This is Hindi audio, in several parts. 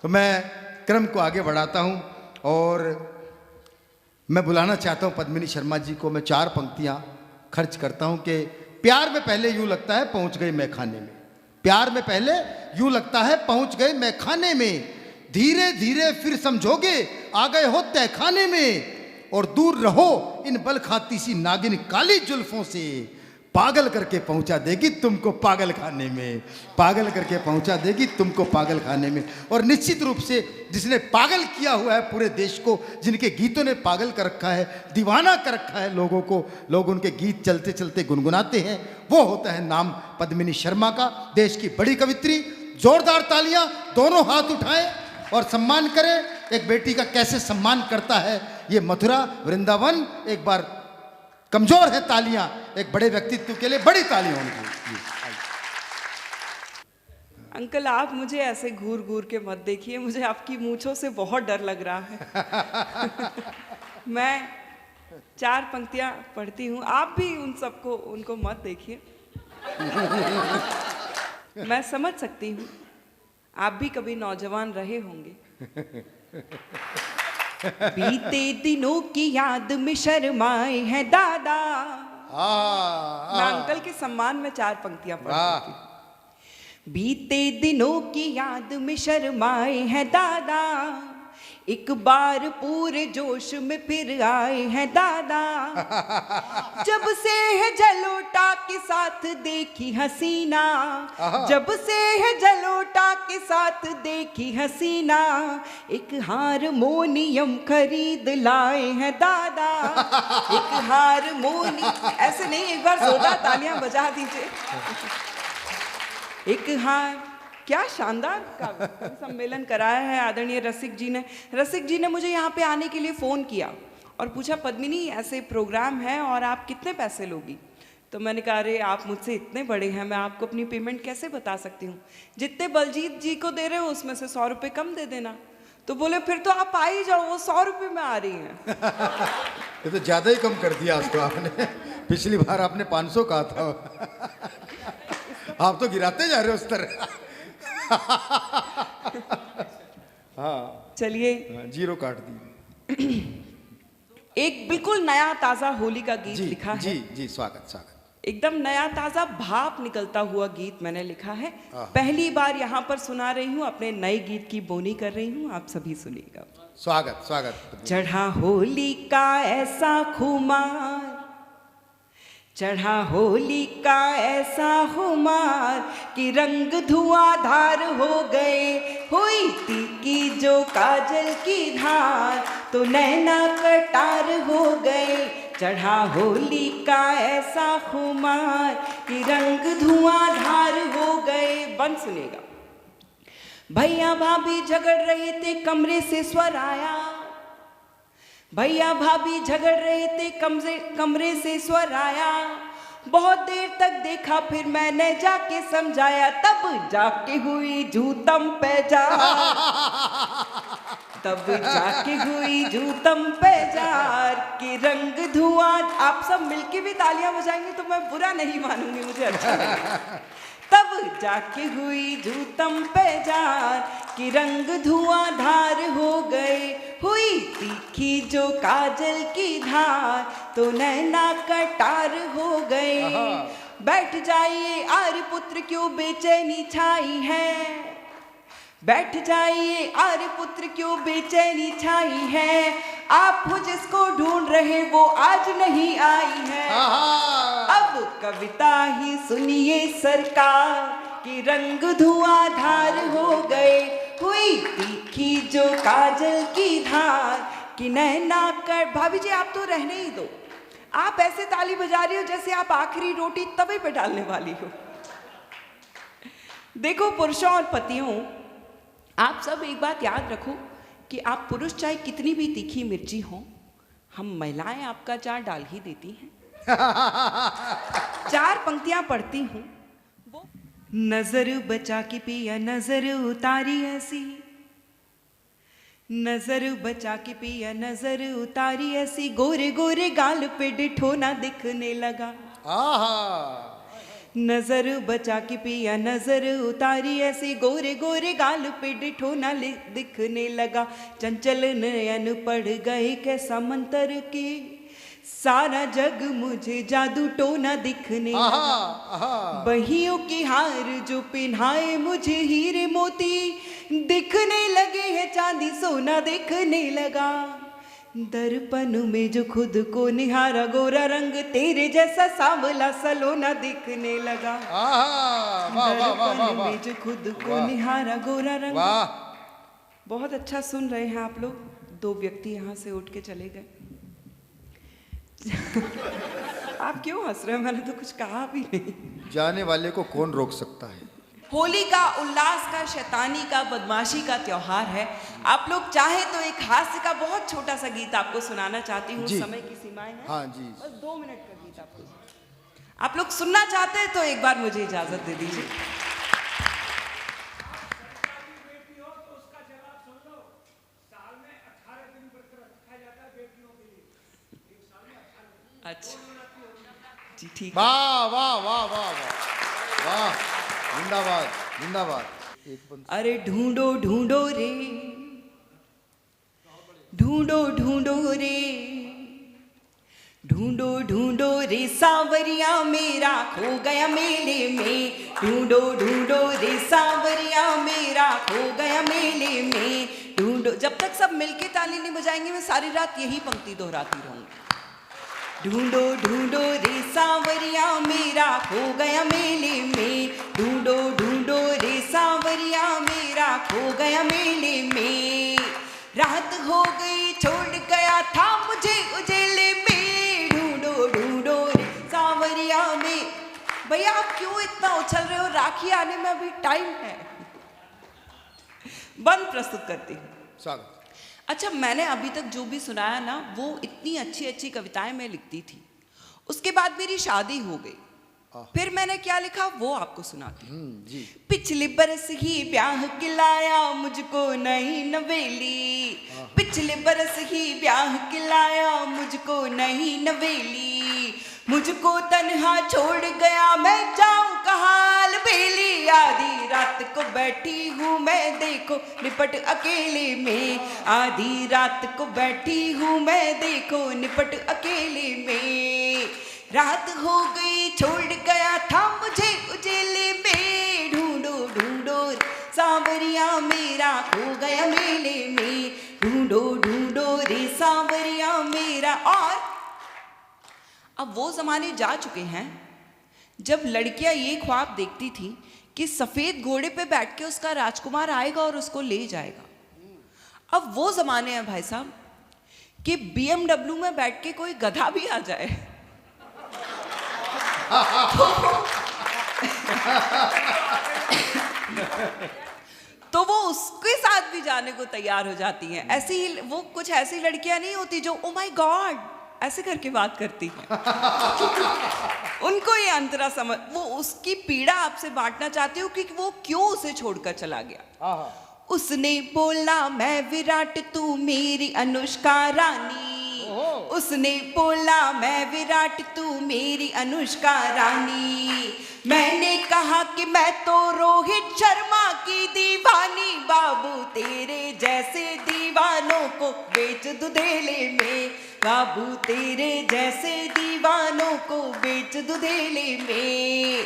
तो मैं क्रम को आगे बढ़ाता हूं और मैं बुलाना चाहता हूं पद्मिनी शर्मा जी को। मैं 4 पंक्तियां खर्च करता हूं कि प्यार में पहले यूं लगता है पहुंच गए मैं खाने में। प्यार में पहले यूं लगता है पहुंच गए मैं खाने में, धीरे धीरे फिर समझोगे आ गए हो तय खाने में, और दूर रहो इन बल खाती सी नागिन काली जुल्फों से, पागल करके पहुंचा देगी तुमको पागल खाने में, पागल करके पहुंचा देगी तुमको पागल खाने में। और निश्चित रूप से जिसने पागल किया हुआ है पूरे देश को, जिनके गीतों ने पागल कर रखा है, दीवाना कर रखा है लोगों को, लोग उनके गीत चलते चलते गुनगुनाते हैं, वो होता है नाम पद्मिनी शर्मा का। देश की बड़ी कवित्री, जोरदार तालियां, दोनों हाथ उठाएं और सम्मान करें। एक बेटी का कैसे सम्मान करता है ये मथुरा वृंदावन। एक बार कमजोर है तालियां, एक बड़े व्यक्तित्व के लिए बड़ी तालियां उनकी। अंकल आप मुझे ऐसे घूर घूर के मत देखिए, मुझे आपकी मूंछों से बहुत डर लग रहा है। मैं 4 पंक्तियां पढ़ती हूँ, आप भी उन सबको उनको मत देखिए। मैं समझ सकती हूँ आप भी कभी नौजवान रहे होंगे। बीते दिनों की याद में शर्माए हैं दादा। मैं अंकल के सम्मान में 4 पंक्तियां पढ़ती हूँ। बीते दिनों की याद में शर्माए हैं दादा, एक बार पूरे जोश में फिर आए हैं दादा। जब से है जलोटा के साथ देखी हसीना, जब से है जलोटा के साथ देखी हसीना, एक हारमोनियम खरीद लाए हैं दादा। एक हारमोनियम, ऐसे नहीं, एक बार जोरदार तालियां बजा दीजिए। एक क्या शानदार का सम्मेलन कराया है आदरणीय रसिक जी ने। रसिक जी ने मुझे यहाँ पे आने के लिए फ़ोन किया और पूछा पद्मिनी ऐसे प्रोग्राम है और आप कितने पैसे लोगी। तो मैंने कहा अरे आप मुझसे इतने बड़े हैं, मैं आपको अपनी पेमेंट कैसे बता सकती हूँ, जितने बलजीत जी को दे रहे हो उसमें से 100 रुपये कम दे देना। तो बोले फिर तो आप आ ही जाओ, वो 100 रुपये में आ रही हैं। ये तो ज़्यादा ही कम कर दिया आज तो आपने। पिछली बार आपने 500 कहा था। आप तो गिराते जा रहे हो उस तरह। हाँ चलिए, 0 काट दी। एक बिल्कुल नया ताज़ा होली का गीत लिखा है। जी स्वागत स्वागत। एकदम नया ताज़ा भाप निकलता हुआ गीत मैंने लिखा है, पहली बार यहाँ पर सुना रही हूँ, अपने नए गीत की बोनी कर रही हूँ, आप सभी सुनिएगा। स्वागत स्वागत। चढ़ा होली का ऐसा खुमार, चढ़ा होली का ऐसा खुमार कि रंग धुआंधार हो गए, हुई तीखी जो काजल की धार तो नैना कटार हो गए। चढ़ा होली का ऐसा खुमार कि रंग धुआंधार हो गए। बन सुनेगा। भैया भाभी झगड़ रहे थे, कमरे से स्वर आया। भैया भाभी झगड़ रहे थे, कमरे से स्वर आया। बहुत देर तक देखा, फिर मैंने जाके समझाया, तब जाके हुई जूतम पे जा, तब जाके हुई जूतम पे जार कि रंग धुआं। आप सब मिलके भी तालियां बजाएंगे तो मैं बुरा नहीं मानूंगी, मुझे अच्छा लगेगा। तब जाके हुई जूतम पे जार कि रंग धुआंधार हो गए, हुई तीखी जो काजल की धार तो नैना कटार हो गए। बैठ जाइए आर्यपुत्र क्यों बेचैनी छाई है, बैठ जाइए आर्यपुत्र क्यों बेचैनी छाई है। आप हो जिसको ढूंढ रहे वो आज नहीं आई है। अब कविता ही सुनिए सरकार कि रंग धुआंधार हो गए, हुई तीखी जो काजल की धार कि नैना कर। भाभी जी आप तो रहने ही दो, आप ऐसे ताली बजा रही हो जैसे आप आखिरी रोटी तवे पे डालने वाली हो। देखो पुरुषों और पतियों, आप सब एक बात याद रखो कि आप पुरुष चाहे कितनी भी तीखी मिर्ची हो, हम महिलाएं आपका 4 डाल ही देती हैं। 4 पंक्तियां पढ़ती हूँ। नजर बचा के पिया नजर उतारी ऐसी, नजर बचा के पिया नजर उतारी ऐसी, गोरे गोरे गाल पे डिठोना दिखने लगा। नजर बचा के पिया नजर उतारी, ऐसे गोरे गोरे गाल पे डिठोना दिखने लगा। चंचल नयन पड़ गए कैसा मंत्र के, सारा जग मुझे जादू टोना दिखने लगा। बहियों की हार जो पिन्हाए मुझे हीरे मोती, दिखने लगे हैं चांदी सोना दिखने लगा। दर्पण में जो खुद को निहारा, गोरा रंग तेरे जैसा सांवला सलोना दिखने लगा। दर्पण में जो खुद को निहारा, गोरा रंग। बहुत अच्छा सुन रहे हैं आप लोग। 2 व्यक्ति यहाँ से उठ के चले गए। आप क्यों हंस रहे हैं? मैंने तो कुछ कहा भी नहीं। जाने वाले को कौन रोक सकता है। होली का, उल्लास का, शैतानी का, बदमाशी का त्योहार है। आप लोग चाहे तो एक हास्य का बहुत छोटा सा गीत आपको सुनाना चाहती हूँ। समय की सीमाएं हैं। हाँ जी, बस 2 मिनट का गीत आपको। आप लोग सुनना चाहते हैं तो एक बार मुझे इजाजत दे दीजिए। अच्छा जी, ठीक। वाह वाह वाह वाह वाह, जिंदाबाद जिंदाबाद। अरे ढूंढो ढूंढो रे, ढूंढो ढूंढो रे, ढूंढो ढूंढो रे सांवरिया मेरा खो गया मेले में। ढूंढो ढूंढो रे सांवरिया मेरा खो गया मेले में। ढूंढो। जब तक सब मिलके ताली नहीं बजाएंगे मैं सारी रात यही पंक्ति दोहराती रहूंगी। ढूंढो ढूंढो रे सांवरिया मेरा खो गया मेले में। ढूंढो ढूंढो रे सांवरिया मेरा खो गया मेले में। रात हो गई छोड़ गया था मुझे उजेले में। ढूंढो ढूंढो रे सांवरिया में। भैया आप क्यों इतना उछल रहे हो? राखी आने में अभी टाइम है। बंद प्रस्तुत करती हूँ। स्वागत। अच्छा, मैंने अभी तक जो भी सुनाया ना, वो इतनी अच्छी अच्छी कविताएं मैं लिखती थी। उसके बाद मेरी शादी हो गई। फिर मैंने क्या लिखा वो आपको सुनाती हूँ। जी। पिछले बरस ही ब्याह किलाया मुझको नई नवेली। पिछले बरस ही ब्याह किलाया मुझको नई नवेली। मुझको तन्हा छोड़ गया मैं जाऊं कहां बेली। आधी रात को बैठी हूँ मैं देखो निपट अकेले में। आधी रात को बैठी हूँ मैं देखो निपट अकेले में। रात हो गई छोड़ गया था मुझे उजेले में। ढूंढो ढूंढो सांवरिया मेरा खो गया मेले में। ढूंढो ढूंढो रे सांवरिया मेरा। और अब वो जमाने जा चुके हैं जब लड़कियां ये ख्वाब देखती थी कि सफेद घोड़े पे बैठ के उसका राजकुमार आएगा और उसको ले जाएगा। अब वो जमाने हैं भाई साहब कि BMW में बैठ के कोई गधा भी आ जाए तो वो उसके साथ भी जाने को तैयार हो जाती हैं। ऐसी वो कुछ ऐसी लड़कियां नहीं होती जो ओ माय गॉड ऐसे करके बात करती हैं। उनको ये अंतरा समझ, वो उसकी पीड़ा आपसे बांटना चाहती हूँ कि वो क्यों उसे छोड़कर चला गया। उसने बोला मैं विराट तू मेरी अनुष्का रानी। उसने बोला मैं विराट तू मेरी अनुष्का रानी। मैंने कहा कि मैं तो रोहित शर्मा की दीवानी। बाबू तेरे जैसे दीवानों को बेच दूं धेले में। बाबू तेरे जैसे दीवानों को बेच दूं धेले में।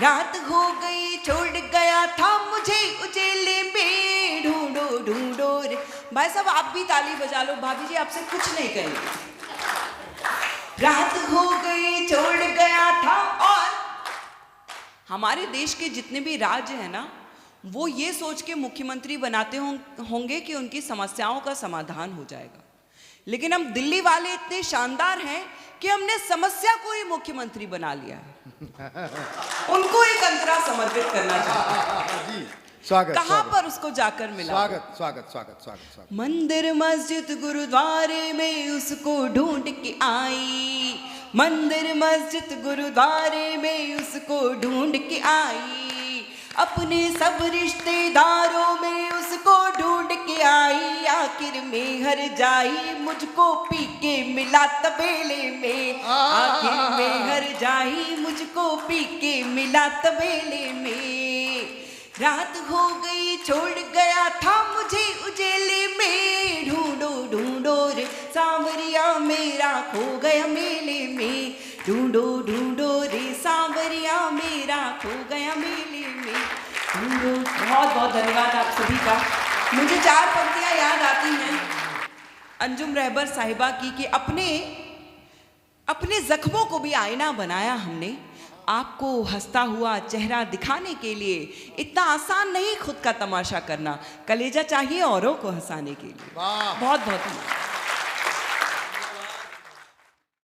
रात हो गई छोड़ गया था मुझे उजेले में। ढूंढो ढूंढो रे। भाई साहब आप भी ताली बजा लो, भाभी जी आपसे कुछ नहीं करेंगे। रात हो गई छोड़ गया था। और हमारे देश के जितने भी राज्य हैं ना, वो ये सोच के मुख्यमंत्री बनाते होंगे कि उनकी समस्याओं का समाधान हो जाएगा। लेकिन हम दिल्ली वाले इतने शानदार हैं कि हमने समस्या को ही मुख्यमंत्री बना लिया है। उनको एक अंतरा समर्पित करना चाहते हैं। स्वागत। कहाँ पर उसको जाकर मिला? स्वागत स्वागत स्वागत स्वागत स्वागत। मंदिर मस्जिद गुरुद्वारे में उसको ढूंढ के आई। मंदिर मस्जिद गुरुद्वारे में उसको ढूंढ के आई। अपने सब रिश्तेदारों में उसको ढूंढ के के आई आखिर में हर जाई, मुझको पी के मिला तबेले में, आखिर में हर जाई, मुझको पी के मिला तबेले में। रात हो गई छोड़ गया था मुझे उजेले में, ढूंढो ढूंढो रे सांवरिया मेरा खो गया मेले में, ढूंढो ढूंढो रे सांवरिया मेरा खो गया मेले में, ढूंढो। बहुत बहुत धन्यवाद आप सभी का। मुझे 4 पंक्तियां याद आती हैं अंजुम रहबर साहिबा की कि अपने जख्मों को भी आईना बनाया हमने, आपको हंसता हुआ चेहरा दिखाने के लिए। इतना आसान नहीं खुद का तमाशा करना, कलेजा चाहिए औरों को हंसाने के लिए। बहुत बहुत धन्यवाद।